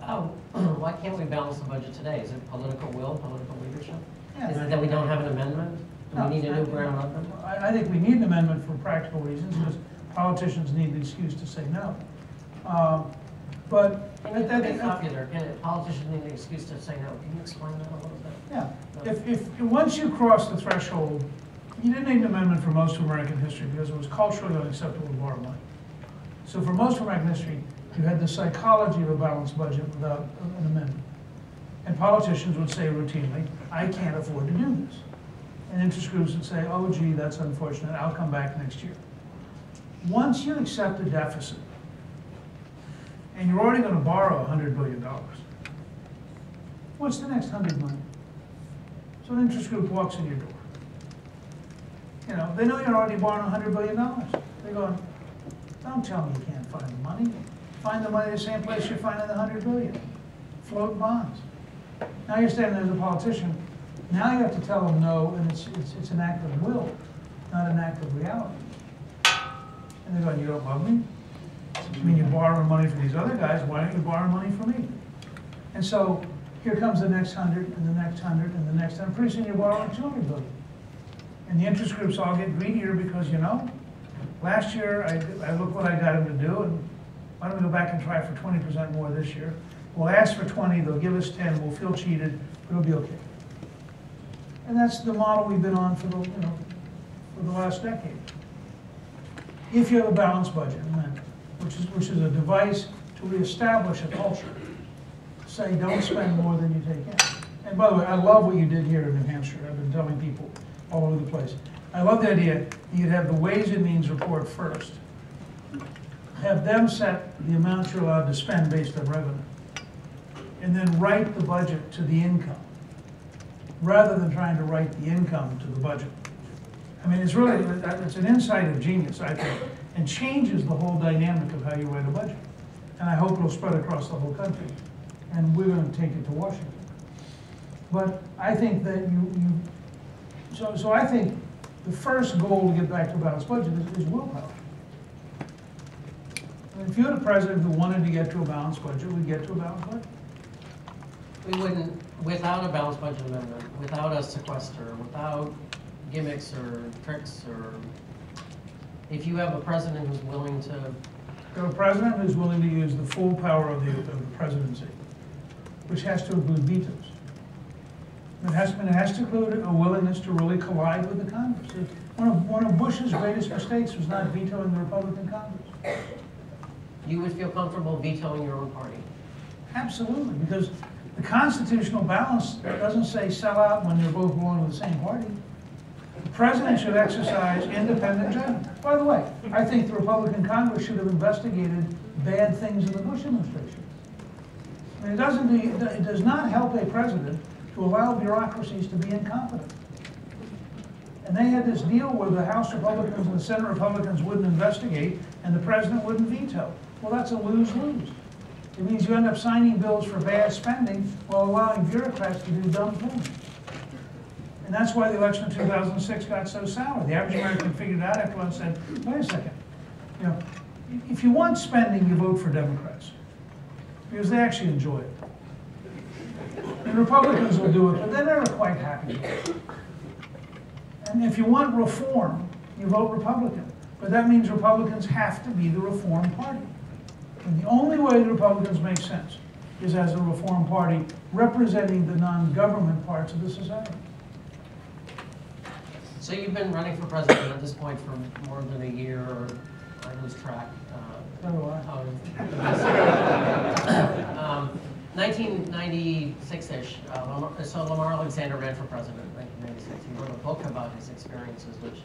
Why can't we balance the budget today? Is it political will, political leadership? Yeah, Is it that we don't have an amendment? Do we need a new ground up? I think we need an amendment for practical reasons, because politicians need the excuse to say no. But popular. Politicians need an excuse to say no. Can you explain that a little bit? Yeah. If once you cross the threshold, you didn't need an amendment for most of American history because it was culturally unacceptable to borrow money. So for most of American history, you had the psychology of a balanced budget without an amendment. And politicians would say routinely, I can't afford to do this. And interest groups would say, oh gee, that's unfortunate, I'll come back next year. Once you accept a deficit, and you're already going to borrow $100 billion, what's the next 100 million? So an interest group walks in your door. You know, they know you're already borrowing $100 billion. They're going, don't tell me you can't find the money. Find the money the same place you're finding the $100 billion. Float bonds. Now you're standing there as a politician. Now you have to tell them no, and it's an act of will, not an act of reality. And they're going, you don't love me? I mean, you're borrowing money from these other guys, why don't you borrow money from me? And so here comes the next 100, and the next 100, and the next 100. Pretty soon you're borrowing $200 billion. And the interest groups all get greedier because, you know, last year I look what I got them to do, and why don't we go back and try for 20% more this year? We'll ask for 20, they'll give us 10, we'll feel cheated, but it'll be okay. And that's the model we've been on for the, for the last decade. If you have a balanced budget amendment, which is a device to reestablish a culture, say don't spend more than you take in. And by the way, I love what you did here in New Hampshire. I've been telling people all over the place. I love the idea you'd have the Ways and Means report first. Have them set the amount you're allowed to spend based on revenue. And then write the budget to the income, rather than trying to write the income to the budget. I mean, it's really, it's an insight of genius, I think, and changes the whole dynamic of how you write a budget. And I hope it'll spread across the whole country. And we're going to take it to Washington. But I think that so I think the first goal to get back to a balanced budget is willpower. I mean, if you had a president who wanted to get to a balanced budget, we'd get to a balanced budget. We wouldn't, without a balanced budget amendment, without a sequester, without gimmicks or tricks, or if you have a president who's willing to... You have a president who's willing to use the full power of the presidency, which has to include vetoes. It has to include a willingness to really collide with the Congress. One of Bush's greatest mistakes was not vetoing the Republican Congress. You would feel comfortable vetoing your own party? Absolutely, because the constitutional balance doesn't say sell out when you're both belong to the same party. The president should exercise independent judgment. By the way, I think the Republican Congress should have investigated bad things in the Bush administration. I mean, it does not help a president to allow bureaucracies to be incompetent. And they had this deal where the House Republicans and the Senate Republicans wouldn't investigate and the president wouldn't veto. Well, that's a lose-lose. It means you end up signing bills for bad spending while allowing bureaucrats to do dumb things. And that's why the election of 2006 got so sour. The average American figured it out after and said, wait a second, if you want spending, you vote for Democrats, because they actually enjoy it. And Republicans will do it, but they're never quite happy with it. And if you want reform, you vote Republican. But that means Republicans have to be the reform party. And the only way the Republicans make sense is as a reform party representing the non-government parts of the society. So you've been running for president at this point for more than a year, or I lose track. 1996-ish, so Lamar Alexander ran for president in 1996. He wrote a book about his experiences, which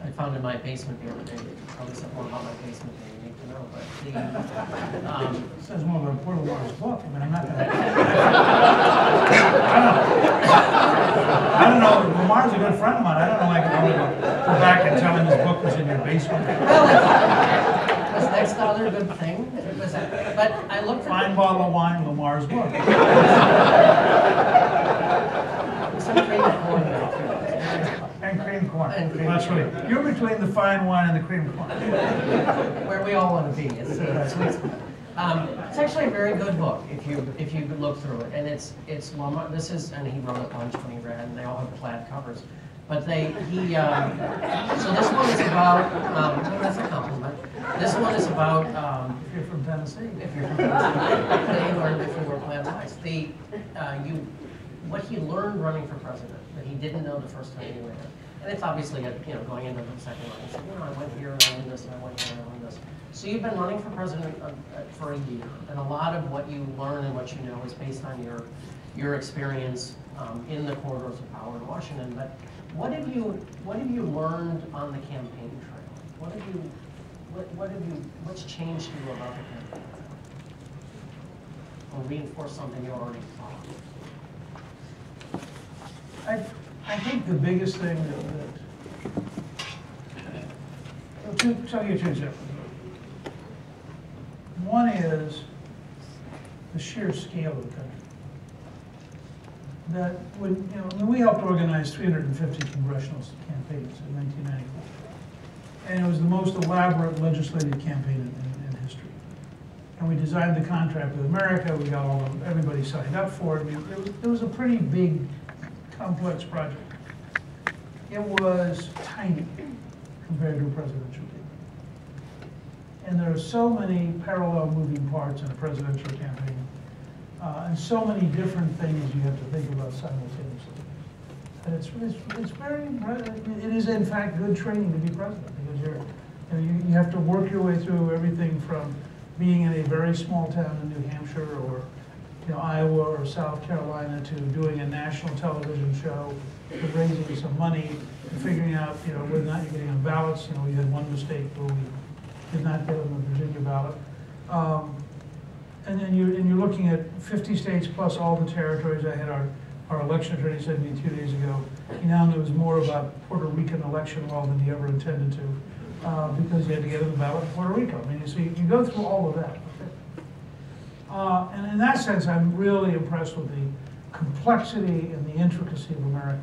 I found in my basement the other day. Probably something more about my basement than you need to know, but it says more about Porter Lamar's book. I mean, I'm not going to... I don't know. Lamar's a good friend of mine. I don't know. I can only go back and tell him his book was in your basement. Was next to other good thing? But I looked for... Fine bottle of wine, Lamar's book. Some cream corn there, too. And cream corn. And cream That's corn. right. You're between the fine wine and the cream corn. Where we all want to be. It's sweet. It's actually a very good book if you look through it, and it's this is, and he wrote a bunch when he read, and they all have plaid covers. But so this one is about that's a compliment. This one is about If you're from Tennessee. if you're from Tennessee, they learned if you were plaid mice. What he learned running for president that he didn't know the first time he ran. And it's obviously, going into the second round. He said, I went here and I learned this, and I went here and I learned this. So you've been running for president for a year, and a lot of what you learn and what you know is based on your experience in the corridors of power in Washington. But what have you learned on the campaign trail? What's changed you about the campaign trail? Or reinforced something you already thought? I think the biggest thing I'll give you two examples. One is the sheer scale of the country. That when we helped organize 350 congressional campaigns in 1994, and it was the most elaborate legislative campaign in history. And we designed the contract with America. We got everybody signed up for it. It was a pretty big, complex project. It was tiny compared to a presidential campaign. And there are so many parallel moving parts in a presidential campaign, and so many different things you have to think about simultaneously. And it is in fact good training to be president, because you have to work your way through everything from being in a very small town in New Hampshire or Iowa or South Carolina to doing a national television show, to raising some money, and figuring out whether or not you're getting on ballots. We had one mistake where we did not get on the Virginia ballot. And then you're looking at 50 states plus all the territories. I had our election attorney said to me 2 days ago, he now knows more about Puerto Rican election law than he ever intended to, because he had to get on the ballot in Puerto Rico. So you go through all of that. And in that sense, I'm really impressed with the complexity and the intricacy of America.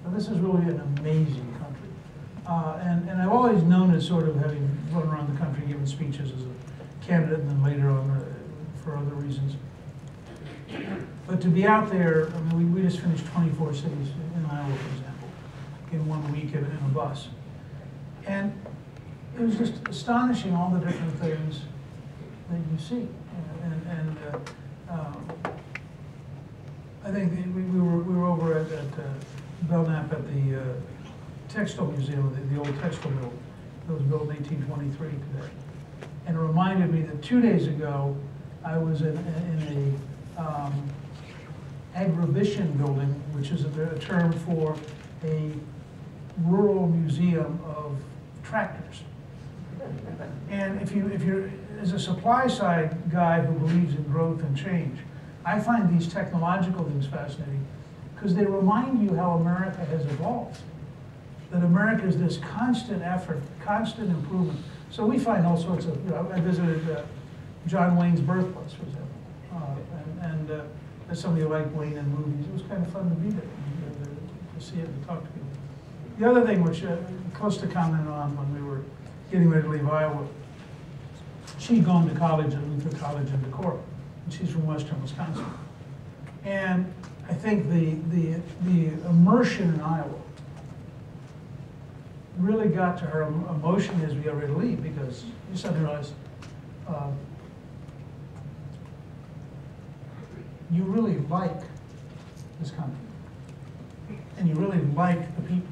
Now, this is really an amazing country. And I've always known it sort of having run around the country giving speeches as a candidate and then later on for other reasons. But to be out there, we just finished 24 cities in Iowa, for example, in 1 week in a bus. And it was just astonishing all the different things that you see. I think we were over at Belknap at the Textile Museum, the old textile mill that was built in 1823 today. And it reminded me that 2 days ago, I was in a agribition building, which is a term for a rural museum of tractors. And if you're as a supply side guy who believes in growth and change, I find these technological things fascinating because they remind you how America has evolved. That America is this constant effort, constant improvement. So we find all sorts of, I visited John Wayne's birthplace, for example. And as somebody who liked Wayne in movies, it was kind of fun to be there, to see it and talk to people. The other thing which Costa commented on when we were getting ready to leave Iowa, she'd gone to college at Luther College in Decorah, and she's from western Wisconsin. And I think the immersion in Iowa really got to her emotion as we got ready to leave, because you suddenly realize you really like this country, and you really like the people.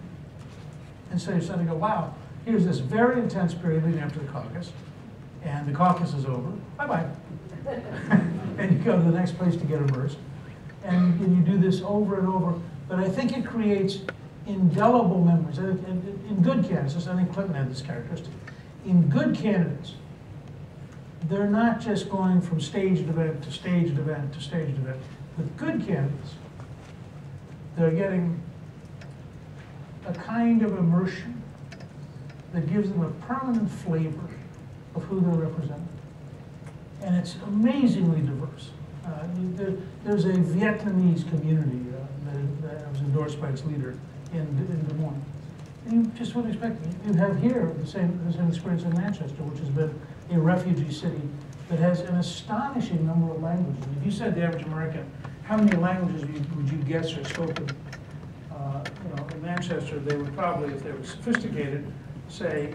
And so you suddenly go, wow, here's this very intense period leading up to the caucus, and the caucus is over, bye-bye. And you go to the next place to get immersed, and you do this over and over. But I think it creates indelible memories. In good candidates, I think Clinton had this characteristic. In good candidates, they're not just going from staged event to staged event to staged event. With good candidates, they're getting a kind of immersion that gives them a permanent flavor of who they're representing. And it's amazingly diverse. There's a Vietnamese community that was endorsed by its leader in Des Moines. And you just wouldn't expect it. You have here the same experience in Manchester, which has been a refugee city that has an astonishing number of languages. If you said the average American, how many languages would you guess are spoken, in Manchester? They would probably, if they were sophisticated, say,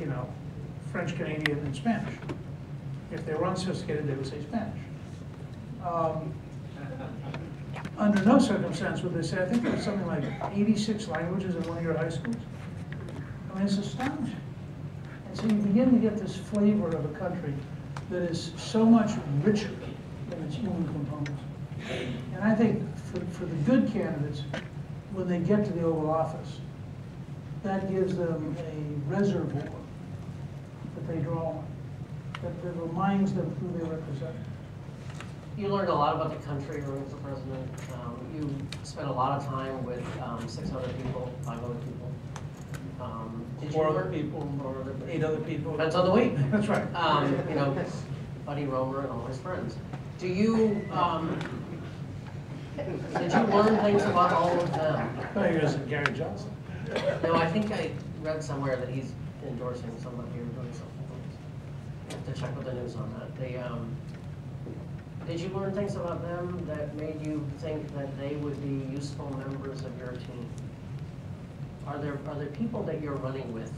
French, Canadian, and Spanish. If they were unsophisticated, they would say Spanish. Under no circumstance would they say, I think there's something like 86 languages in one of your high schools. I mean, it's astonishing. And so you begin to get this flavor of a country that is so much richer than its human components. And I think for the good candidates, when they get to the Oval Office, that gives them a reservoir that they draw on, that reminds them who they represent. You learned a lot about the country running for president. You spent a lot of time with 6 other people, 5 other people. Did 4 you other learn? people, 8 other people. Depends on the week. That's right. Buddy Romer and all his friends. Do you, did you learn things about all of them? Oh, you're going to say Gary Johnson. No, I think I read somewhere that he's endorsing somebody or doing something. I have to check with the news on that. Did you learn things about them that made you think that they would be useful members of your team? Are there people that you're running with?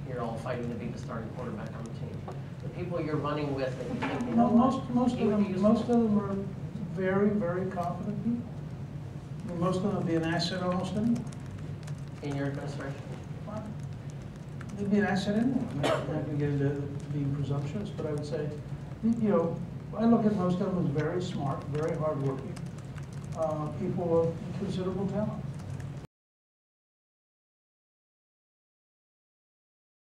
You're all fighting to be the starting quarterback on the team. The people you're running with that you think, Most of them are very, very competent people. I mean, most of them would be an asset almost anywhere. in your administration? They'd be an asset anyway. I'm not going to get into being presumptuous, but I would say, I look at most of them as very smart, very hardworking, people of considerable talent.